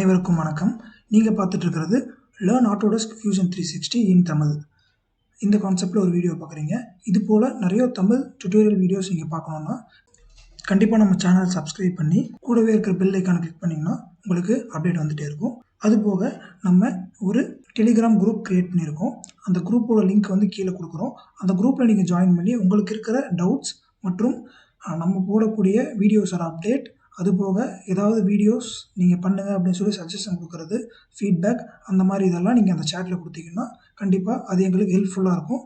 அனைவருக்கும் வணக்கம். நீங்கள் பார்த்துட்டு இருக்கிறது Learn Autodesk Fusion 360 in Tamil. இந்த கான்செப்டில் ஒரு வீடியோ பார்க்குறீங்க. இது போல் நிறைய தமிழ் டுட்டோரியல் வீடியோஸ் நீங்கள் பார்க்கணுன்னா கண்டிப்பாக நம்ம சேனல் சப்ஸ்கிரைப் பண்ணி கூடவே இருக்கிற பெல் ஐக்கானை கிளிக் பண்ணிங்கன்னா உங்களுக்கு அப்டேட் வந்துகிட்டே இருக்கும். அதுபோக நம்ம ஒரு டெலிகிராம் குரூப் க்ரியேட் பண்ணியிருக்கோம். அந்த குரூப்போட லிங்க் வந்து கீழே கொடுக்குறோம். அந்த குரூப்பில் நீங்கள் ஜாயின் பண்ணி உங்களுக்கு இருக்கிற டவுட்ஸ் மற்றும் நம்ம போடக்கூடிய வீடியோஸோட அப்டேட், அதுபோக ஏதாவது வீடியோஸ் நீங்கள் பண்ணுங்கள் அப்படின்னு சொல்லி சஜஷன் கொடுக்குறது, ஃபீட்பேக், அந்த மாதிரி இதெல்லாம் நீங்கள் அந்த சேட்டில் கொடுத்தீங்கன்னா கண்டிப்பாக அது எங்களுக்கு ஹெல்ப்ஃபுல்லாக இருக்கும்.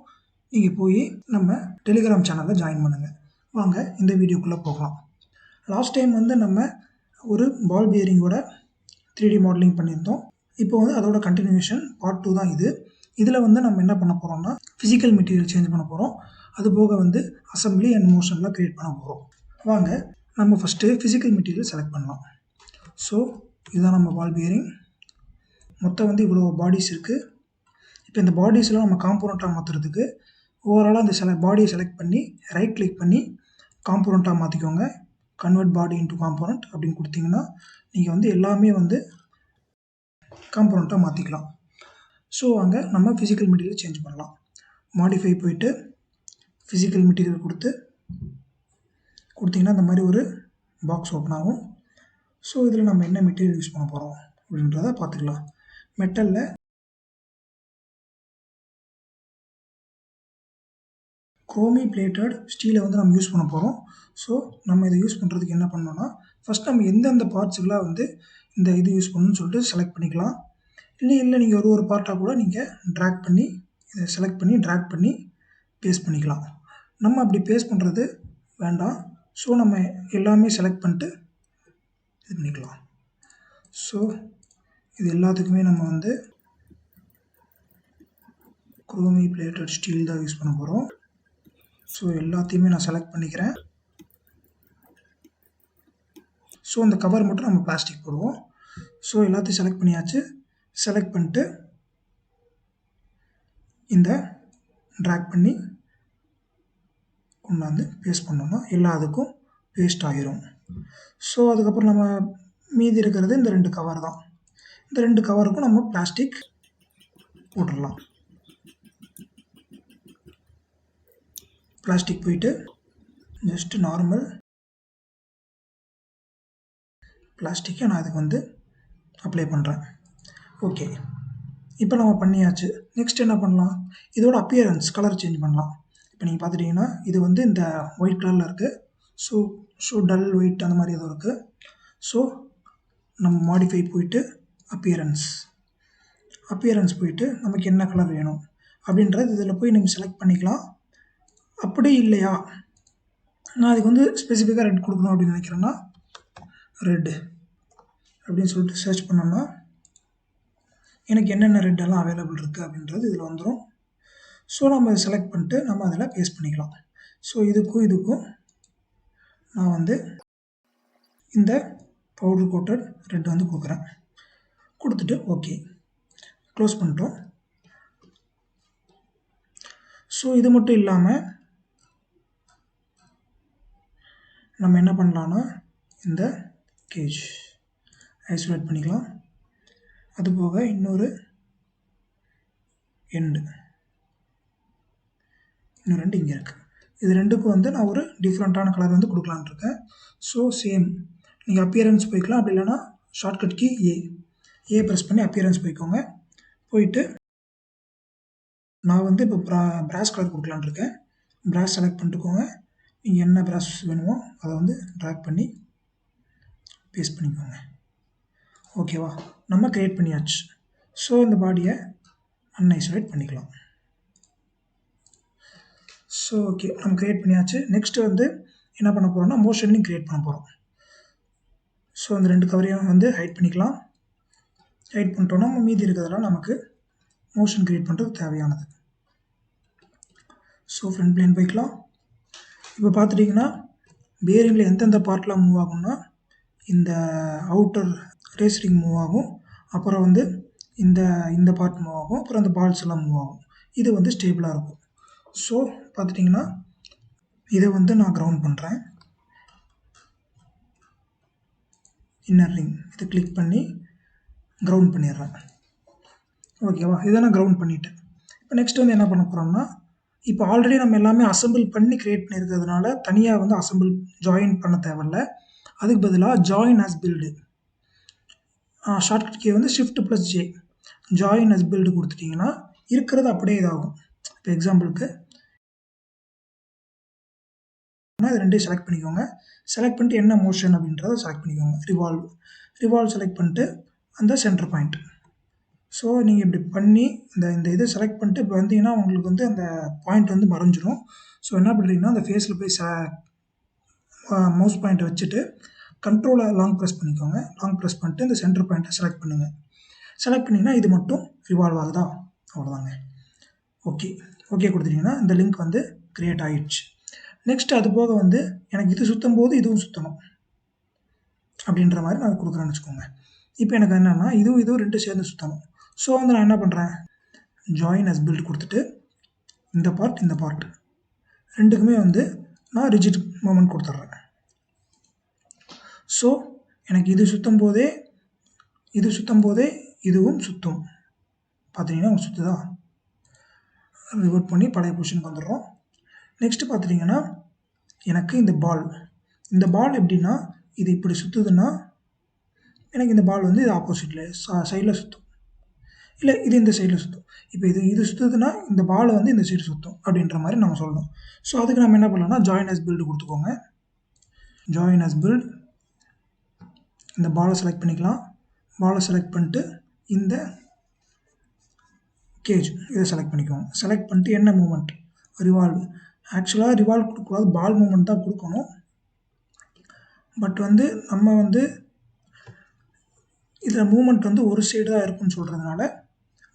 நீங்கள் போய் நம்ம டெலிகிராம் சேனலில் ஜாயின் பண்ணுங்கள். வாங்க இந்த வீடியோக்குள்ளே போகலாம். லாஸ்ட் டைம் வந்து நம்ம ஒரு பால் பியரிங்கோட 3D மாடலிங் பண்ணியிருந்தோம். இப்போ வந்து அதோட கண்டினியூஷன் பார்ட் 2 தான் இது. இதில் வந்து நம்ம என்ன பண்ண போகிறோம்னா ஃபிசிக்கல் மெட்டீரியல் சேஞ்ச் பண்ண போகிறோம். அதுபோக வந்து அசம்பிளி அண்ட் மோஷனில் க்ரியேட் பண்ண போகிறோம். வாங்க நம்ம ஃபஸ்ட்டு ஃபிசிக்கல் மெட்டீரியல் செலக்ட் பண்ணலாம். ஸோ இதுதான் நம்ம பால் பியரிங். மொத்தம் வந்து இவ்வளோ பாடிஸ் இருக்குது. இப்போ இந்த பாடிஸ்லாம் நம்ம காம்போனண்ட்டாக மாற்றுறதுக்கு ஓவராலாக இந்த பாடியை செலக்ட் பண்ணி ரைட் கிளிக் பண்ணி காம்போனண்ட்டாக மாற்றிக்கோங்க. கன்வெர்ட் பாடி இன்டு காம்போனண்ட் அப்படின்னு கொடுத்தீங்கன்னா நீங்கள் வந்து எல்லாமே வந்து காம்போனண்ட்டாக மாற்றிக்கலாம். ஸோ அங்கே நம்ம ஃபிசிக்கல் மெட்டீரியல் சேஞ்ச் பண்ணலாம். மாடிஃபை போயிட்டு ஃபிசிக்கல் மெட்டீரியல் கொடுத்தீங்கன்னா இந்த மாதிரி ஒரு பாக்ஸ் ஓப்பன் ஆகும். ஸோ இதில் நம்ம என்ன மெட்டீரியல் யூஸ் பண்ண போகிறோம் அப்படின்றத பார்த்துக்கலாம். மெட்டலில் குரோமி பிளேட்டட் ஸ்டீலை வந்து நம்ம யூஸ் பண்ண போகிறோம். ஸோ நம்ம இதை யூஸ் பண்ணுறதுக்கு என்ன பண்ணோன்னா ஃபஸ்ட் நம்ம எந்தெந்த பார்ட்ஸுக்கெலாம் வந்து இந்த இது யூஸ் பண்ணணும்னு சொல்லிட்டு செலக்ட் பண்ணிக்கலாம். இல்லை நீங்கள் ஒரு பார்ட்டாக கூட நீங்கள் ட்ராக் பண்ணி இதை செலக்ட் பண்ணி ட்ராக் பண்ணி பேஸ்ட் பண்ணிக்கலாம். நம்ம அப்படி பேஸ்ட் பண்ணுறது வேண்டாம். ஸோ நம்ம எல்லாமே செலக்ட் பண்ணிட்டு இது பண்ணிக்கலாம். ஸோ இது எல்லாத்துக்குமே நம்ம வந்து குரோமி பிளேட்டட் ஸ்டீல் தான் யூஸ் பண்ண போகிறோம். ஸோ எல்லாத்தையுமே நான் செலக்ட் பண்ணிக்கிறேன். ஸோ அந்த கவர் மட்டும் நம்ம பிளாஸ்டிக் போடுவோம். ஸோ எல்லாத்தையும் செலக்ட் பண்ணியாச்சு. செலக்ட் பண்ணிட்டு இந்த ட்ராக் பண்ணி கொண்டாந்து பேஸ்ட் பண்ணோம்னா எல்லாத்துக்கும் பேஸ்ட் ஆகிரும். ஸோ அதுக்கப்புறம் நம்ம மீதி இருக்கிறது இந்த 2 கவர் தான். இந்த 2 கவருக்கும் நம்ம பிளாஸ்டிக் போட்டுடலாம். பிளாஸ்டிக் போயிட்டு ஜஸ்ட் நார்மல் பிளாஸ்டிக்கை நான் இதுக்கு வந்து அப்ளை பண்ணுறேன். ஓகே, இப்போ நம்ம பண்ணியாச்சு. நெக்ஸ்ட் என்ன பண்ணலாம்? இதோட அப்பியரன்ஸ் கலர் சேஞ்ச் பண்ணலாம். இப்போ நீங்கள் பார்த்துட்டிங்கன்னா இது வந்து இந்த ஒயிட் கலரில் இருக்குது. ஸோ டல் ஒயிட் அந்த மாதிரி எதுவும் இருக்குது. ஸோ நம்ம மாடிஃபை போயிட்டு அப்பியரன்ஸ் போயிட்டு நமக்கு என்ன கலர் வேணும் அப்படின்றது இதில் போய் நீங்கள் செலக்ட் பண்ணிக்கலாம். அப்படி இல்லையா நான் அதுக்கு வந்து ஸ்பெசிஃபிக்காக ரெட் கொடுக்கணும் அப்படின்னு நினைக்கிறேன்னா ரெட்டு அப்படின்னு சொல்லிட்டு சர்ச் பண்ணோம்னா எனக்கு என்னென்ன ரெட்டெல்லாம் அவைலபிள் இருக்குது அப்படின்றது இதில் வந்துடும். ஸோ நம்ம அதை செலக்ட் பண்ணிட்டு நம்ம அதில் பேஸ்ட் பண்ணிக்கலாம். ஸோ இதுக்கும் நான் வந்து இந்த பவுடர் கோட்டட் ரெட் வந்து கொடுக்குறேன். கொடுத்துட்டு ஓகே க்ளோஸ் பண்ணிட்டோம். ஸோ இது மட்டும் இல்லாமல் நம்ம என்ன பண்ணலான்னா இந்த கேஜ் ஐசோலேட் பண்ணிக்கலாம். அதுபோக இன்னொரு இன்னும் 2 இங்கே இருக்குது. இது 2க்கும் வந்து நான் ஒரு டிஃப்ரெண்ட்டான கலர் வந்து கொடுக்கலான்னு இருக்கேன். ஸோ சேம் நீங்கள் அப்பியரன்ஸ் போய்க்கலாம். அப்படி இல்லைன்னா ஷார்ட்கட் கீ ஏ ப்ரெஸ் பண்ணி அப்பியரன்ஸ் போய்க்கோங்க. போயிட்டு நான் வந்து இப்போ பிராஸ் கலர் கொடுக்கலான்னு இருக்கேன். பிராஸ் செலக்ட் பண்ணிட்டுக்கோங்க. நீங்கள் என்ன பிராஸ் வேணுமோ அதை வந்து ட்ராக் பண்ணி பேஸ்ட் பண்ணிக்கோங்க. ஓகேவா, நம்ம க்ரியேட் பண்ணியாச்சு. ஸோ இந்த பாடியை அன்ஐசோலேட் பண்ணிக்கலாம். ஸோ ஓகே நம்ம க்ரியேட் பண்ணியாச்சு. நெக்ஸ்ட்டு வந்து என்ன பண்ண போகிறோம்னா மோஷன்லையும் க்ரியேட் பண்ண போகிறோம். ஸோ அந்த 2 கவரையும் வந்து ஹைட் பண்ணிக்கலாம். ஹைட் பண்ணிட்டோன்னா மீதி இருக்கிறதெல்லாம் நமக்கு மோஷன் க்ரியேட் பண்ணுறது தேவையானது. ஸோ ஃப்ரண்ட் பிளேன் போய்க்கலாம். இப்போ பார்த்துட்டிங்கன்னா பியரிங்கில் எந்தெந்த பார்ட்லாம் மூவ் ஆகும்னா இந்த அவுட்டர் ரேஸ் ரிங் மூவ் ஆகும். அப்புறம் வந்து இந்த பார்ட் மூவ் ஆகும். அப்புறம் அந்த பால்ஸ் எல்லாம் மூவ் ஆகும். இது வந்து ஸ்டேபிளாக இருக்கும். ஸோ பார்த்துட்டிங்கன்னா இதை வந்து நான் கிரவுண்ட் பண்ணுறேன். இன்னர் ரிங் இதை கிளிக் பண்ணி கிரவுண்ட் பண்ணிடுறேன். ஓகேவா, இதை நான் கிரவுண்ட் பண்ணிட்டேன். இப்போ நெக்ஸ்ட் வந்து என்ன பண்ண போகிறோம்னா, இப்போ ஆல்ரெடி நம்ம எல்லாமே அசம்பிள் பண்ணி க்ரியேட் பண்ணியிருக்கிறதுனால தனியாக வந்து அசம்பிள் ஜாயின் பண்ண தேவையில்ல. அதுக்கு பதிலாக join as build shortcut key வந்து Shift+J ஜாயின் as பில்டு கொடுத்துட்டிங்கன்னா இருக்கிறது அப்படியே இதாகும். இப்போ எக்ஸாம்பிளுக்கு இது ரெண்டையும் செலக்ட் பண்ணிக்கோங்க. செலக்ட் பண்ணிட்டு என்ன மோஷன் அப்படின்றத செலக்ட் பண்ணிக்கோங்க. ரிவால்வ் செலக்ட் பண்ணிட்டு அந்த சென்டர் பாயிண்ட். ஸோ நீங்கள் இப்படி பண்ணி இந்த இதை செலக்ட் பண்ணிட்டு இப்போ வந்தீங்கன்னா உங்களுக்கு வந்து அந்த பாயிண்ட் வந்து மறைஞ்சிரும். ஸோ என்ன பண்ணுறீங்கன்னா அந்த ஃபேஸில் போய் மவுஸ் பாயிண்ட்டை வச்சுட்டு கண்ட்ரோலை லாங் ப்ரெஸ் பண்ணிக்கோங்க. லாங் ப்ரெஸ் பண்ணிட்டு இந்த சென்டர் பாயிண்ட்டை செலக்ட் பண்ணுங்கள். செலக்ட் பண்ணிங்கன்னா இது மட்டும் ரிவால்வ் ஆகுதா, அவ்வளோதாங்க. ஓகே கொடுத்துட்டிங்கன்னா இந்த லிங்க் வந்து க்ரியேட் ஆகிடுச்சு. நெக்ஸ்ட் அது போக வந்து எனக்கு இது சுற்றும் போது இதுவும் சுற்றணும் அப்படின்ற மாதிரி நான் கொடுக்குறேன்னு வச்சுக்கோங்க. இப்போ எனக்கு என்னென்னா இதுவும் ரெண்டும் சேர்ந்து சுற்றணும். ஸோ வந்து நான் என்ன பண்ணுறேன், ஜாயின் as பில்ட் கொடுத்துட்டு இந்த பார்ட் ரெண்டுக்குமே வந்து நான் ரிஜிட் மூமெண்ட் கொடுத்துட்றேன். ஸோ எனக்கு இது சுற்றும் போதே இதுவும் சுற்றும். பார்த்தீங்கன்னா உங்களுக்கு சுற்றுதா, ரிவர்ட் பண்ணி பழைய பொசிஷனுக்கு வந்துடுறோம். நெக்ஸ்ட்டு பார்த்துட்டிங்கன்னா எனக்கு இந்த பால் எப்படின்னா இது இப்படி சுற்றுதுன்னா எனக்கு இந்த பால் வந்து இது ஆப்போசிட்டில் சைடில் சுற்றும், இல்லை இது இந்த சைடில் சுற்றும். இப்போ இது சுற்றுதுன்னா இந்த பாலை வந்து இந்த சைடு சுற்றும் அப்படின்ற மாதிரி நம்ம சொல்லணும். ஸோ அதுக்கு நம்ம என்ன பண்ணலாம்னா ஜாயின் as பில்டு கொடுத்துக்கோங்க. ஜாயின் as பில்ட் இந்த பாலை செலக்ட் பண்ணிக்கலாம். பாலை செலக்ட் பண்ணிட்டு இந்த கேஜ் இதை செலக்ட் பண்ணிக்கோங்க. செலக்ட் பண்ணிட்டு என்ன மூமெண்ட், ரிவால்வ். ஆக்சுவலாக ரிவால்வ் கொடுக்கக்கூடாது, பால் மூமெண்ட் தான் கொடுக்கணும். பட் வந்து நம்ம வந்து இதில் மூமெண்ட் வந்து ஒரு சைடு தான் இருக்குன்னு சொல்கிறதுனால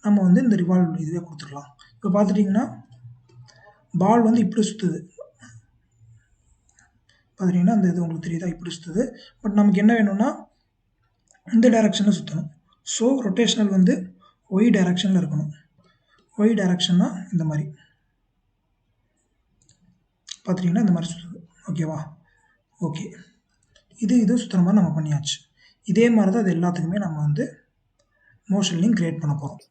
நம்ம வந்து இந்த ரிவால்வ் இதுவே கொடுத்துக்கலாம். இப்போ பார்த்துட்டிங்கன்னா பால் வந்து இப்படி சுற்றுது, பார்த்துட்டிங்கன்னா அந்த இது உங்களுக்கு தெரியுதா, இப்படி சுற்றுது. பட் நமக்கு என்ன வேணும்னா இந்த டைரெக்ஷனில் சுற்றணும். ஸோ ரொட்டேஷனல் வந்து ஒய் டைரெக்ஷனில் இருக்கணும். ஒய் டைரெக்ஷன்னா இந்த மாதிரி பார்த்துட்டிங்கன்னா இந்த மாதிரி சுற்றுது. ஓகேவா, ஓகே இது சுற்றுற மாதிரி நம்ம பண்ணியாச்சு. இதே மாதிரி தான் அது எல்லாத்துக்குமே நம்ம வந்து மோஷன் லிங்க் கிரியேட் பண்ண போகிறோம்.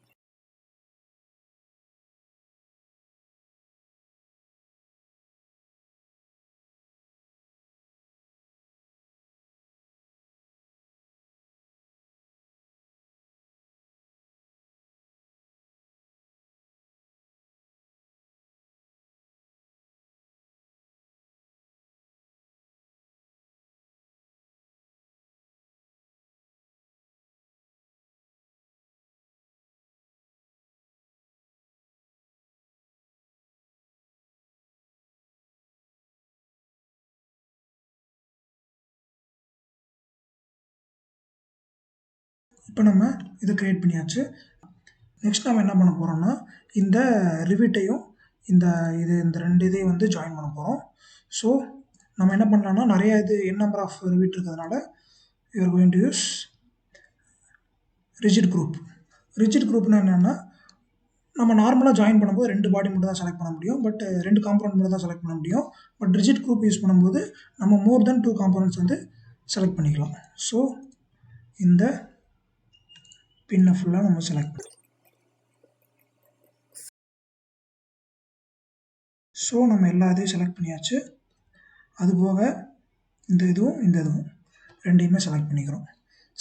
இப்போ நம்ம இதை க்ரியேட் பண்ணியாச்சு. நெக்ஸ்ட் நம்ம என்ன பண்ண போகிறோம்னா இந்த ரிவிட்டையும் இந்த ரெண்டு இதையும் வந்து ஜாயின் பண்ண போகிறோம். ஸோ நம்ம என்ன பண்ணலாம்னா நிறையா நம்பர் ஆஃப் ரிவிட் இருக்கிறதுனால you are going to use rigid குரூப்னா என்னென்னா நம்ம நார்மலாக ஜாயின் பண்ணும்போது 2 பாடி மட்டும் தான் செலக்ட் பண்ண முடியும், பட் 2 காம்பனண்ட் மட்டும் தான் செலக்ட் பண்ண முடியும். பட் ரிஜிட் குரூப் யூஸ் பண்ணும்போது நம்ம மோர் தென் 2 காம்பனண்ட்ஸ் வந்து செலக்ட் பண்ணிக்கலாம். ஸோ இந்த பின்னை ஃபுல்லாக நம்ம செலக்ட் பண்ணலாம். ஸோ நம்ம எல்லா இதையும் செலக்ட் பண்ணியாச்சு. அதுபோக இந்த இதுவும் ரெண்டையுமே செலக்ட் பண்ணிக்கிறோம்.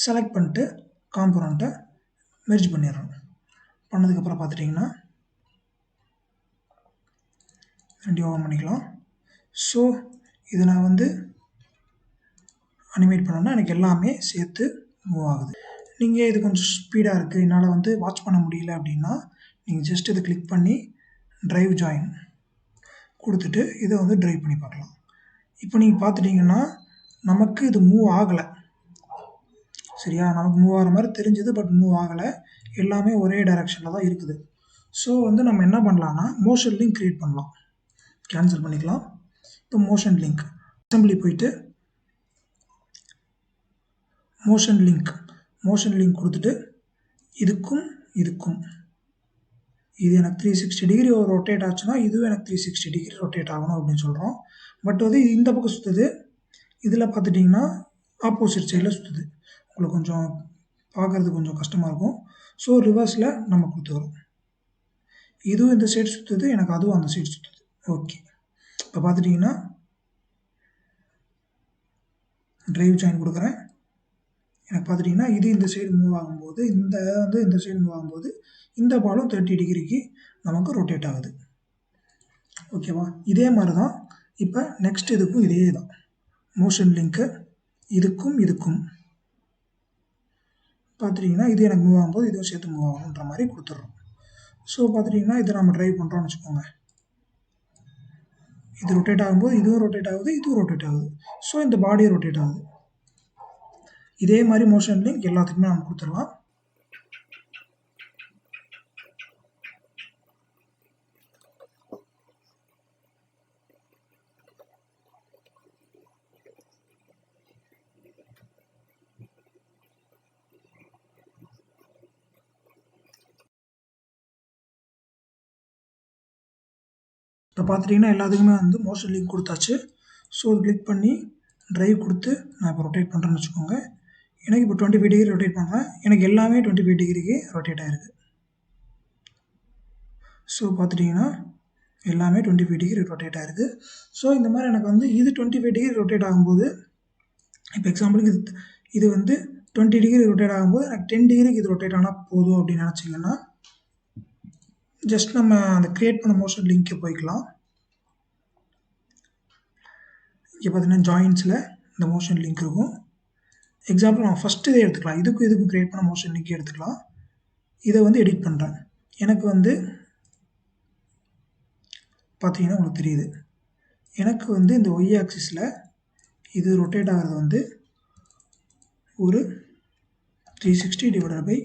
செலக்ட் பண்ணிட்டு காம்பனண்ட்டை மெர்ஜ் பண்ணிடுறோம். பண்ணதுக்கப்புறம் பார்த்துட்டிங்கன்னா ரெண்டையும் ஓப்பன் பண்ணிக்கலாம். ஸோ இதை நான் வந்து அனிமேட் பண்ணோன்னா எனக்கு எல்லாமே சேர்த்து மூவ் ஆகுது. நீங்கள் இது கொஞ்சம் ஸ்பீடாக இருக்குது, என்னால் வந்து வாட்ச் பண்ண முடியல அப்படின்னா நீங்கள் ஜஸ்ட் இதை கிளிக் பண்ணி ட்ரைவ் ஜாயின் கொடுத்துட்டு இதை வந்து ட்ரைவ் பண்ணி பார்க்கலாம். இப்போ நீங்கள் பார்த்துட்டிங்கன்னா நமக்கு இது மூவ் ஆகலை, சரியா? நமக்கு மூவ் ஆகிற மாதிரி தெரிஞ்சுது, பட் மூவ் ஆகலை. எல்லாமே ஒரே டைரெக்ஷனில் தான் இருக்குது. ஸோ வந்து நம்ம என்ன பண்ணலான்னா மோஷன் லிங்க் க்ரியேட் பண்ணலாம். கேன்சல் பண்ணிக்கலாம். இப்போ மோஷன் லிங்க் அசம்பிளி போயிட்டு மோஷன் லிங்க் கொடுத்துட்டு இதுக்கும் இது எனக்கு 360 டிகிரி ரொட்டேட் ஆச்சுன்னா இதுவும் எனக்கு 360 டிகிரி ரொட்டேட் ஆகணும் அப்படின்னு சொல்கிறோம். பட் வந்து இந்த பக்கம் சுற்றுது, இதில் பார்த்துட்டிங்கன்னா ஆப்போசிட் சைடில் சுற்றுது. உங்களுக்கு கொஞ்சம் பார்க்குறது கொஞ்சம் கஷ்டமாக இருக்கும். ஸோ ரிவர்ஸில் நம்ம கொடுத்துக்கிறோம். இதுவும் இந்த சைடு சுற்றுது, எனக்கு அதுவும் அந்த சைடு சுற்றுது. ஓகே, இப்போ பார்த்துட்டிங்கன்னா டிரைவ் ஜாயின் கொடுக்குறேன். எனக்கு பார்த்துட்டிங்கன்னா இது இந்த சைடு மூவ் ஆகும்போது இந்த சைடு மூவ் ஆகும்போது இந்த பாலும் 30 டிகிரிக்கு நமக்கு ரொட்டேட் ஆகுது. ஓகேவா? இதே மாதிரி தான் இப்போ நெக்ஸ்ட் இதுக்கும் இதே தான் மோஷன் லிங்க்கு இதுக்கும் பார்த்துட்டிங்கன்னா இது எனக்கு மூவ் ஆகும்போது இதுவும் சேர்த்து மூவ் ஆகுன்ற மாதிரி கொடுத்துட்றோம். ஸோ பார்த்துட்டிங்கன்னா இதை நம்ம ட்ரைவ் பண்ணுறோம்னு வச்சுக்கோங்க. இது ரொட்டேட் ஆகும்போது இதுவும் ரொட்டேட் ஆகுது, இதுவும் ரொட்டேட் ஆகுது. ஸோ இந்த பாடியும் ரொட்டேட் ஆகுது. இதே மாதிரி மோஷன் லிங்க் எல்லாத்துக்குமே நம்ம கொடுத்துடலாம். இப்போ பார்த்துட்டிங்கன்னா எல்லாத்துக்குமே வந்து மோஷன் லிங்க் கொடுத்தாச்சு. ஸோ அது கிளிக் பண்ணி ட்ரைவ் கொடுத்து நான் இப்போ ரொட்டேட் பண்ணுறேன்னு வச்சுக்கோங்க. எனக்கு இப்போ 25 டிகிரி ரொட்டேட் பண்ணுறேன். எனக்கு எல்லாமே 25 டிகிரிக்கு ரொட்டேட் ஆகிருக்கு. ஸோ பார்த்துட்டிங்கன்னா எல்லாமே 25 டிகிரி ரொட்டேட் ஆகிருக்கு. ஸோ இந்த மாதிரி எனக்கு வந்து இது 25 டிகிரி ரொட்டேட் ஆகும்போது, இப்போ எக்ஸாம்பிளுக்கு இது வந்து 20 டிகிரி ரொட்டேட் ஆகும்போது எனக்கு 10 டிகிரிக்கு இது ரொட்டேட் ஆனால் போதும் அப்படின்னு நினச்சிங்கன்னா ஜஸ்ட் நம்ம அந்த க்ரியேட் பண்ண மோஷன் லிங்க்கை போய்க்கலாம். இங்கே பார்த்தீங்கன்னா ஜாயின்ஸில் இந்த மோஷன் லிங்க் இருக்கும். எக்ஸாம்பிள் நான் ஃபஸ்ட்டு இதை எடுத்துக்கலாம். இதுக்கும் க்ரியேட் பண்ண மோஷன் லிங்க் எடுத்துக்கலாம். இதை வந்து எடிட் பண்ணுறேன். எனக்கு வந்து பார்த்தீங்கன்னா உங்களுக்கு தெரியுது, எனக்கு வந்து இந்த ஒய் ஆக்சிஸில் இது ரொட்டேட் ஆகிறது வந்து ஒரு 360/2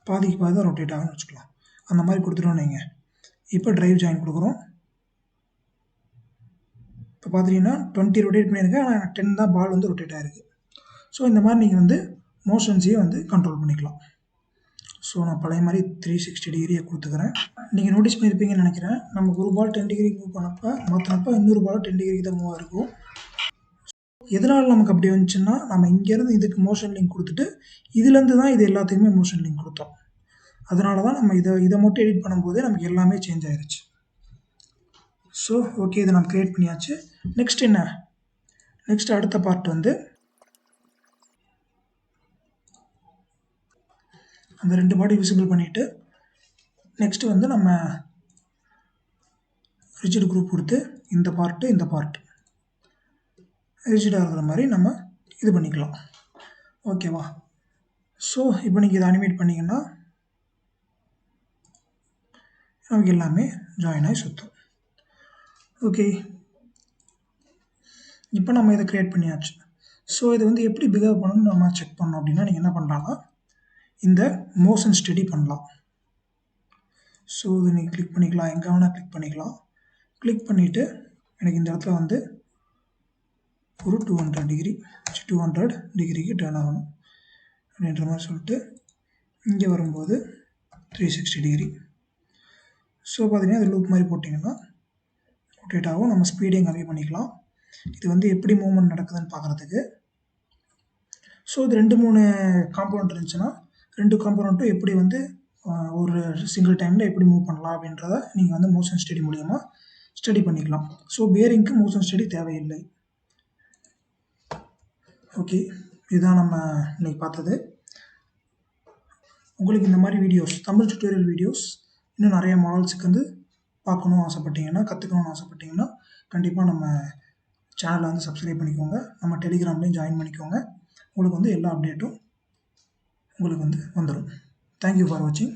பாதிக்கு பாதி தான் ரொட்டேட் ஆகும்னு வச்சுக்கலாம். அந்த மாதிரி கொடுத்துட்டோன்னு வைங்க. இப்போ ட்ரைவ் ஜாயின் கொடுக்குறோம். இப்போ பார்த்துட்டிங்கன்னா 20 ரொட்டேட் பண்ணியிருக்கேன், ஆனால் 10 தான் பால் வந்து ரொட்டேட் ஆகிருக்கு. ஸோ இந்த மாதிரி நீங்கள் வந்து மோஷன்ஸையும் வந்து கண்ட்ரோல் பண்ணிக்கலாம். ஸோ நான் பழைய மாதிரி 360 டிகிரியை கொடுத்துக்கிறேன். நீங்கள் நோட்டீஸ் பண்ணியிருப்பீங்கன்னு நினைக்கிறேன், நம்ம ஒரு பால் 10 டிகிரிக்கு மூவ் பண்ணப்போ மாற்றினப்போ இன்னொரு பால் 10 டிகிரிக்கு தான் மூவ் ஆகிருக்கும். எதனால் நமக்கு அப்படி வந்துச்சுன்னா, நம்ம இங்கேருந்து இதுக்கு மோஷன் லிங்க் கொடுத்துட்டு இதுலேருந்து தான் இது எல்லாத்துக்குமே மோஷன் லிங்க் கொடுத்தோம். அதனால தான் நம்ம இதை மட்டும் எடிட் பண்ணும்போதே நமக்கு எல்லாமே சேஞ்ச் ஆகிருச்சு. ஸோ ஓகே, இதை நம்ம க்ரியேட் பண்ணியாச்சு. நெக்ஸ்ட் என்ன? நெக்ஸ்ட் அடுத்த பார்ட் வந்து அந்த 2 பாடி விசிபிள் பண்ணிவிட்டு நெக்ஸ்ட்டு வந்து நம்ம ரிஜிட் குரூப் கொடுத்து இந்த பார்ட்டு ரிஜிடாக இருக்கிற மாதிரி நம்ம இது பண்ணிக்கலாம். ஓகேவா? ஸோ இப்போ நீங்கள் இதை அனிமேட் பண்ணிங்கன்னா நமக்கு எல்லாமே ஜாயின் ஆகி சுற்றும். ஓகே, இப்போ நம்ம இதை க்ரியேட் பண்ணியாச்சு. ஸோ இது வந்து எப்படி பிஹேவ் பண்ணணும்னு நம்ம செக் பண்ணோம் அப்படின்னா, நீங்கள் என்ன பண்ணலாம்னா இந்த மோஷன் ஸ்டடி பண்ணலாம். ஸோ இதை நீங்கள் கிளிக் பண்ணிக்கலாம், எங்கே வேணால் கிளிக் பண்ணிக்கலாம். கிளிக் பண்ணிவிட்டு எனக்கு இந்த இடத்துல வந்து ஒரு 200 டிகிரிக்கு டர்ன் ஆகணும் அப்படின்ற மாதிரி சொல்லிட்டு இங்கே வரும்போது 360 டிகிரி. ஸோ பார்த்தீங்கன்னா அது லூப் மாதிரி போட்டிங்கன்னா ரொட்டேட் ஆகும். நம்ம ஸ்பீடையும் கம்மி பண்ணிக்கலாம். இது வந்து எப்படி மூவ்மெண்ட் நடக்குதுன்னு பார்க்குறதுக்கு. ஸோ இது 2-3 காம்போனண்ட் இருந்துச்சுன்னா 2 காம்போனண்ட்டும் எப்படி வந்து ஒரு சிங்கிள் டைமில் எப்படி மூவ் பண்ணலாம் அப்படின்றத நீங்கள் வந்து மோஷன் ஸ்டடி மூலிமா ஸ்டடி பண்ணிக்கலாம். ஸோ பேரிங்க்கு மோஷன் ஸ்டடி தேவையில்லை. ஓகே, இதுதான் நம்ம இன்றைக்கி பார்த்தது. உங்களுக்கு இந்த மாதிரி வீடியோஸ், தமிழ் டியூட்டோரியல் வீடியோஸ் இன்னும் நிறைய மாடல்ஸுக்கு வந்து பார்க்கணுன்னு ஆசைப்பட்டீங்கன்னா, கற்றுக்கணுன்னு ஆசைப்பட்டீங்கன்னா கண்டிப்பாக நம்ம சேனலை வந்து சப்ஸ்கிரைப் பண்ணிக்கோங்க. நம்ம டெலிகிராம்லேயும் ஜாயின் பண்ணிக்கோங்க. உங்களுக்கு வந்து எல்லா அப்டேட்டும் உங்களுக்கு வந்து வந்துடும். தேங்க்யூ ஃபார் வாட்சிங்.